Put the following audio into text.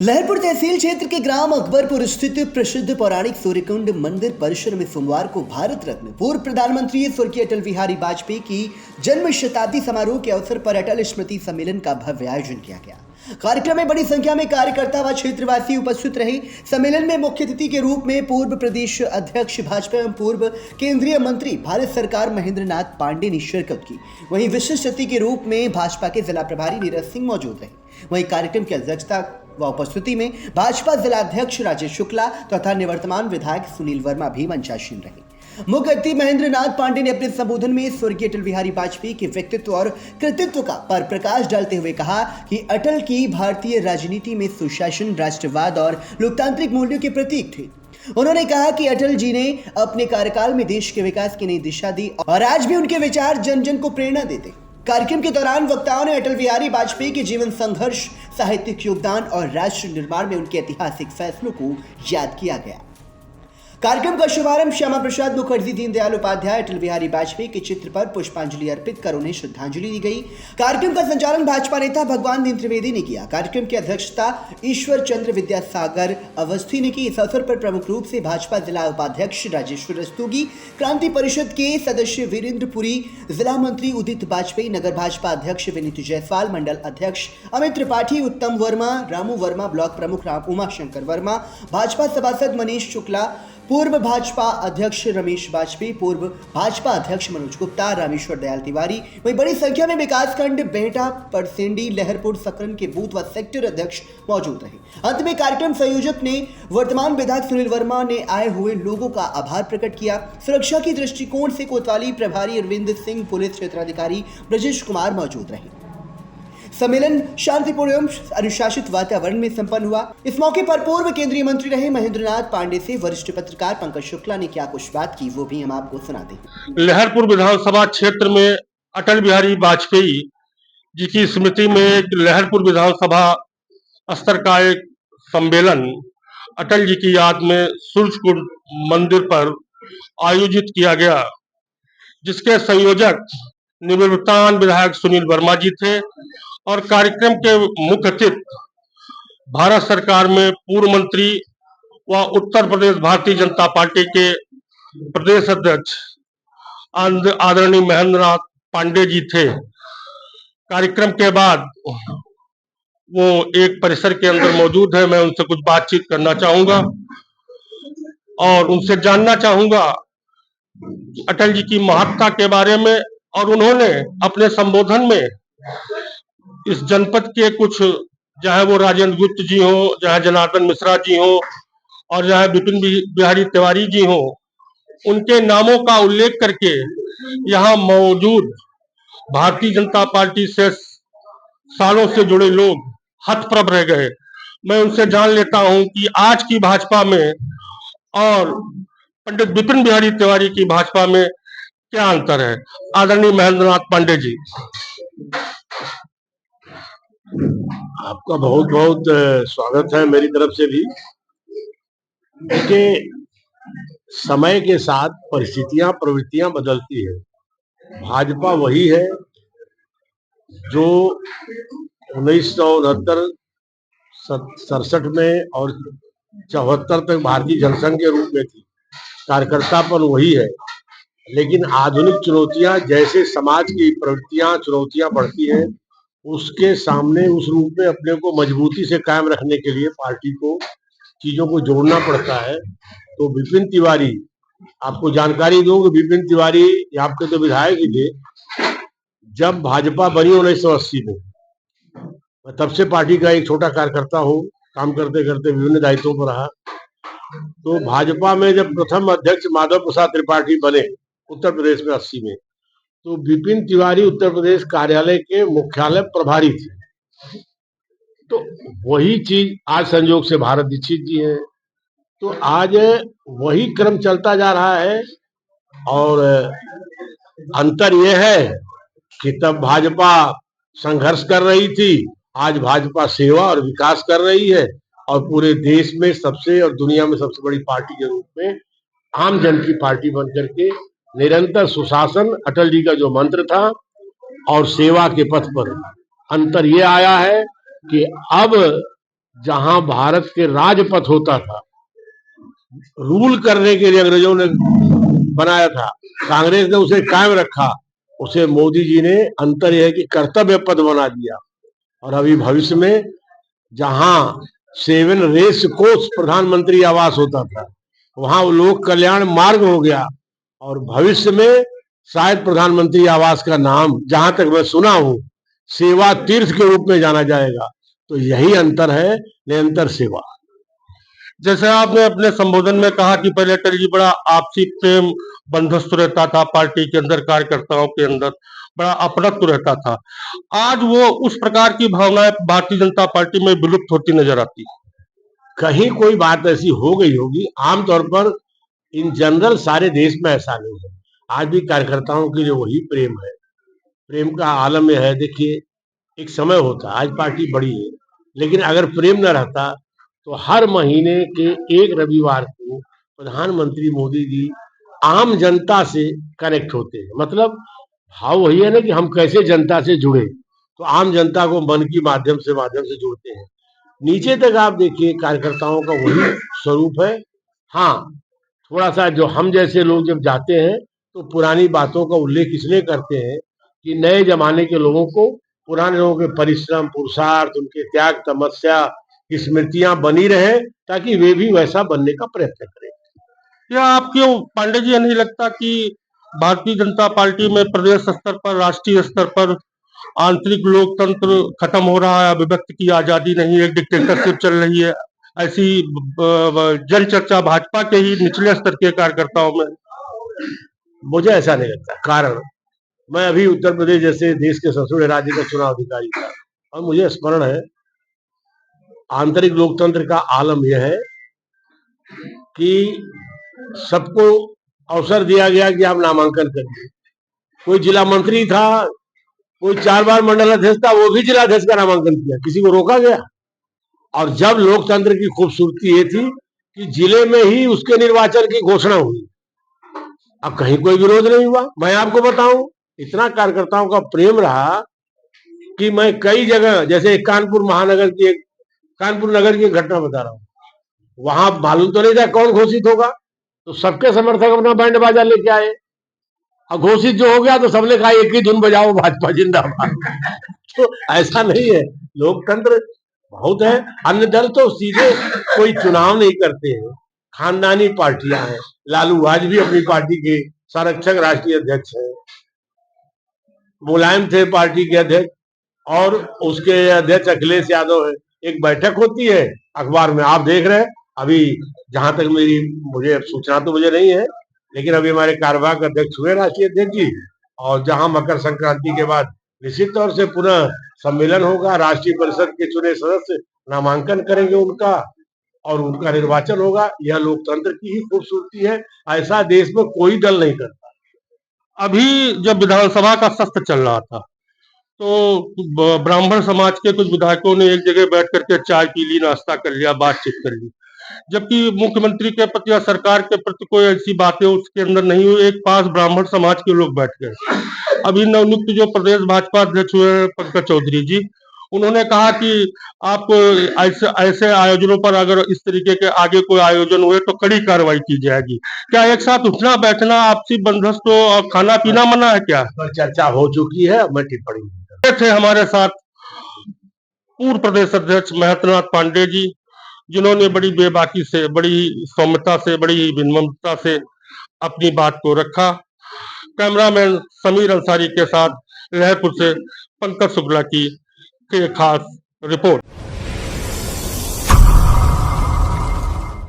लहरपुर तहसील क्षेत्र के ग्राम अकबरपुर स्थित प्रसिद्ध पौराणिक सूर्यकुंड मंदिर परिसर में सोमवार को भारत रत्न पूर्व प्रधानमंत्री स्वर्गीय अटल बिहारी वाजपेयी की जन्म शताब्दी समारोह के अवसर पर अटल स्मृति सम्मेलन का भव्य आयोजन किया गया। कार्यक्रम में बड़ी संख्या में कार्यकर्ता व क्षेत्रवासी उपस्थित रहे। सम्मेलन में मुख्य अतिथि के रूप में पूर्व प्रदेश अध्यक्ष भाजपा एवं पूर्व केंद्रीय मंत्री भारत सरकार महेंद्र नाथ पांडे ने शिरकत की। वहीं विशिष्ट अतिथि के रूप में भाजपा के जिला प्रभारी नीरज सिंह मौजूद रहे। वहीं कार्यक्रम की अध्यक्षता व उपस्थिति में भाजपा जिलाध्यक्ष राजेश शुक्ला तथा निवर्तमान विधायक सुनील वर्मा भी मंचासीन रहे। मुख्य अतिथि महेंद्र नाथ पांडे ने अपने संबोधन में स्वर्गीय अटल बिहारी वाजपेयी के व्यक्तित्व और कृतित्व का पर प्रकाश डालते हुए कहा कि अटल की भारतीय राजनीति में सुशासन, राष्ट्रवाद और लोकतांत्रिक मूल्यों के प्रतीक थे। उन्होंने कहा कि अटल जी ने अपने कार्यकाल में देश के विकास की नई दिशा दी और आज भी उनके विचार जन जन को प्रेरणा देते। कार्यक्रम के दौरान वक्ताओं ने अटल बिहारी वाजपेयी के जीवन संघर्ष, साहित्यिक योगदान और राष्ट्र निर्माण में उनके ऐतिहासिक फैसलों को याद किया गया। कार्यक्रम का शुभारंभ श्यामा प्रसाद मुखर्जी दीनदयाल उपाध्याय अटल बिहारी वाजपेयी के चित्र पर पुष्पांजलि अर्पित कर उन्हें श्रद्धांजलि दी गई। कार्यक्रम का संचालन भाजपा नेता भगवान दीन त्रिवेदी ने किया। कार्यक्रम की अध्यक्षता ईश्वर चंद्र विद्यासागर अवस्थी ने की। इस अवसर पर प्रमुख रूप से भाजपा जिला उपाध्यक्ष राजेश्वर रस्तोगी, क्रांति परिषद के सदस्य वीरेंद्र पुरी, जिला मंत्री उदित वाजपेयी, नगर भाजपा अध्यक्ष विनीत जायसवाल, मंडल अध्यक्ष अमित त्रिपाठी, उत्तम वर्मा, रामू वर्मा, ब्लॉक प्रमुख उमाशंकर वर्मा, भाजपा सभासद मनीष शुक्ला, पूर्व भाजपा अध्यक्ष रमेश वाजपेयी, पूर्व भाजपा अध्यक्ष मनोज गुप्ता, रामेश्वर दयाल तिवारी, वहीं बड़ी संख्या में विकासखंड बेहटा, परसेंडी, लहरपुर, सकरन के बूथ व सेक्टर अध्यक्ष मौजूद रहे। अंत में कार्यक्रम संयोजक ने वर्तमान विधायक सुनील वर्मा ने आए हुए लोगों का आभार प्रकट किया। सुरक्षा की दृष्टिकोण से कोतवाली प्रभारी अरविंद सिंह, पुलिस क्षेत्राधिकारी ब्रजेश कुमार मौजूद रहे। सम्मेलन शांतिपूर्ण एवं अनुशासित वातावरण में संपन्न हुआ। इस मौके पर पूर्व केंद्रीय मंत्री रहे महेंद्र नाथ पांडे से वरिष्ठ पत्रकार पंकज शुक्ला ने क्या कुछ बात की, वो भी हम आपको सुनाते हैं। लहरपुर विधानसभा क्षेत्र में अटल बिहारी वाजपेयी जी की स्मृति में लहरपुर विधानसभा स्तर का एक सम्मेलन अटल जी की याद में सूर्यकुंड मंदिर पर आयोजित किया गया, जिसके संयोजक निवर्तमान विधायक सुनील वर्मा जी थे और कार्यक्रम के मुख्य अतिथि भारत सरकार में पूर्व मंत्री व उत्तर प्रदेश भारतीय जनता पार्टी के प्रदेश अध्यक्ष आदरणीय महेंद्र नाथ पांडे जी थे। कार्यक्रम के बाद वो एक परिसर के अंदर मौजूद है। मैं उनसे कुछ बातचीत करना चाहूंगा और उनसे जानना चाहूंगा अटल जी की महत्ता के बारे में, और उन्होंने अपने संबोधन में इस जनपद के कुछ, चाहे वो राजेंद्र गुप्त जी हो, चाहे जनार्दन मिश्रा जी हो और चाहे विपिन बिहारी तिवारी जी हो, उनके नामों का उल्लेख करके यहाँ मौजूद भारतीय जनता पार्टी से सालों से जुड़े लोग हतप्रभ रह गए। मैं उनसे जान लेता हूं कि आज की भाजपा में और पंडित विपिन बिहारी तिवारी की भाजपा में क्या अंतर है। आदरणीय महेंद्र नाथ पांडे जी। आपका बहुत बहुत स्वागत है मेरी तरफ से भी। देखिए, समय के साथ परिस्थितियां, प्रवृत्तियां बदलती है। भाजपा वही है जो 1969, 67 में और 74 तक भारतीय जनसंघ के रूप में थी। कार्यकर्तापन वही है, लेकिन आधुनिक चुनौतियां, जैसे समाज की प्रवृत्तियां, चुनौतियां बढ़ती हैं, उसके सामने उस रूप में अपने को मजबूती से कायम रखने के लिए पार्टी को चीजों को जोड़ना पड़ता है। तो विपिन तिवारी, आपको जानकारी दूं कि विपिन तिवारी आपके तो विधायक ही थे जब भाजपा बनी 1980 में। मैं तब से पार्टी का एक छोटा कार्यकर्ता हूँ, काम करते करते विभिन्न दायित्वों पर रहा। तो भाजपा में जब प्रथम अध्यक्ष माधव प्रसाद त्रिपाठी बने उत्तर प्रदेश में 80 में, तो विपिन तिवारी उत्तर प्रदेश कार्यालय के मुख्यालय प्रभारी थे। तो वही चीज आज संयोग से भारत दीक्षित जी हैं। तो आज वही क्रम चलता जा रहा है और अंतर यह है कि तब भाजपा संघर्ष कर रही थी, आज भाजपा सेवा और विकास कर रही है और पूरे देश में सबसे और दुनिया में सबसे बड़ी पार्टी के रूप में आम जन की पार्टी बनकर के निरंतर सुशासन, अटल जी का जो मंत्र था, और सेवा के पथ पर अंतर ये आया है कि अब जहां भारत के राजपथ होता था, रूल करने के लिए अंग्रेजों ने बनाया था, कांग्रेस ने उसे कायम रखा, उसे मोदी जी ने, अंतर यह है कि कर्तव्य पद बना दिया। और अभी भविष्य में जहां 7 रेस कोर्स प्रधानमंत्री आवास होता था, वहां लोक कल्याण मार्ग हो गया, और भविष्य में शायद प्रधानमंत्री आवास का नाम, जहां तक मैं सुना हूं, सेवा तीर्थ के रूप में जाना जाएगा। तो यही अंतर है, निरंतर सेवा। जैसे आपने अपने संबोधन में कहा कि पहले अटल जी बड़ा आपसी प्रेम बंधुत्व रहता था, पार्टी के अंदर कार्यकर्ताओं के अंदर बड़ा अपनत्व रहता था। आज वो उस प्रकार की भावनाएं भारतीय जनता पार्टी में विलुप्त होती नजर आती है। कहीं कोई बात ऐसी हो गई होगी, आमतौर पर इन जनरल सारे देश में ऐसा नहीं है। आज भी कार्यकर्ताओं के लिए वही प्रेम है, प्रेम का आलम यह है। देखिए, एक समय होता, आज पार्टी बड़ी है, लेकिन अगर प्रेम न रहता तो हर महीने के एक रविवार को प्रधानमंत्री मोदी जी आम जनता से कनेक्ट होते हैं। मतलब भाव वही है ना कि हम कैसे जनता से जुड़े, तो आम जनता को मन की माध्यम से जुड़ते हैं। नीचे तक आप देखिए, कार्यकर्ताओं का वही स्वरूप है। हाँ, थोड़ा सा जो हम जैसे लोग जब जाते हैं तो पुरानी बातों का उल्लेख इसलिए करते हैं कि नए जमाने के लोगों को पुराने लोगों के परिश्रम, पुरुषार्थ, उनके त्याग, तपस्या की स्मृतियां बनी रहे, ताकि वे भी वैसा बनने का प्रयत्न करें। या आपको पांडे जी, यह नहीं लगता कि भारतीय जनता पार्टी में प्रदेश स्तर पर, राष्ट्रीय स्तर पर आंतरिक लोकतंत्र खत्म हो रहा है, अभिव्यक्ति की आजादी नहीं है, एक डिक्टेटरशिप चल रही है? ऐसी जन चर्चा भाजपा के ही निचले स्तर के कार्यकर्ताओं में। मुझे ऐसा नहीं लगता। कारण, मैं अभी उत्तर प्रदेश जैसे देश के सबसे बड़े राज्य का चुनाव अधिकारी था, और मुझे स्मरण है, आंतरिक लोकतंत्र का आलम यह है कि सबको अवसर दिया गया कि आप नामांकन करिए। कोई जिला मंत्री था, कोई 4 बार मंडल अध्यक्ष था, वो भी जिला अध्यक्ष का नामांकन किया, किसी को रोका गया? और जब लोकतंत्र की खूबसूरती ये थी कि जिले में ही उसके निर्वाचन की घोषणा हुई, अब कहीं कोई विरोध नहीं हुआ। मैं आपको बताऊं, इतना कार्यकर्ताओं का प्रेम रहा कि मैं कई जगह, जैसे कानपुर महानगर की एक, कानपुर नगर की एक घटना बता रहा हूँ, वहां मालूम तो नहीं था कौन घोषित होगा, तो सबके समर्थक अपना बैंड बाजा लेके आए, और घोषित जो हो गया तो सबने कहा एक ही धुन बजाओ, भाजपा जिंदाबाद। तो ऐसा नहीं है, लोकतंत्र बहुत है। अन्य दल तो सीधे कोई चुनाव नहीं करते हैं, खानदानी पार्टियां हैं। लालू आज भी अपनी पार्टी के संरक्षक राष्ट्रीय अध्यक्ष हैं, मुलायम थे पार्टी के अध्यक्ष, और उसके अध्यक्ष अखिलेश यादव है। एक बैठक होती है अखबार में, आप देख रहे हैं। अभी जहां तक मुझे सूचना तो मुझे नहीं है, लेकिन अभी हमारे कार्यवाहक अध्यक्ष हुए राष्ट्रीय अध्यक्ष जी, और जहां मकर संक्रांति के बाद निश्चित तौर से पुनः सम्मेलन होगा, राष्ट्रीय परिषद के चुने सदस्य नामांकन करेंगे उनका, और उनका निर्वाचन होगा। यह लोकतंत्र की ही खूबसूरती है, ऐसा देश में कोई दल नहीं करता। अभी जब विधानसभा का सत्र चल रहा था, तो ब्राह्मण समाज के कुछ विधायकों ने एक जगह बैठ करके चाय पी ली, नाश्ता कर लिया, बातचीत कर ली, जबकि मुख्यमंत्री के प्रति या सरकार के प्रति कोई ऐसी बातें उसके अंदर नहीं हुई। एक पास ब्राह्मण समाज के लोग बैठ गए। अभी नवनियुक्त जो प्रदेश भाजपा अध्यक्ष हुए पंकज चौधरी जी, उन्होंने कहा कि आप ऐसे आयोजनों पर अगर इस तरीके के आगे कोई आयोजन हुए तो कड़ी कार्रवाई की जाएगी। क्या एक साथ उठना बैठना, आपसी बंधुत्व और खाना पीना मना है क्या? पर चर्चा हो चुकी है, अब मैं टिप्पणी नहीं करता। थे हमारे साथ पूर्व प्रदेश अध्यक्ष महेंद्रनाथ पांडे जी, जिन्होंने बड़ी बेबाकी से, बड़ी सौम्यता से, बड़ी विनम्रता से अपनी बात को रखा। कैमरामैन समीर अंसारी के साथ लहरपुर से पंकज शुक्ला की खास रिपोर्ट।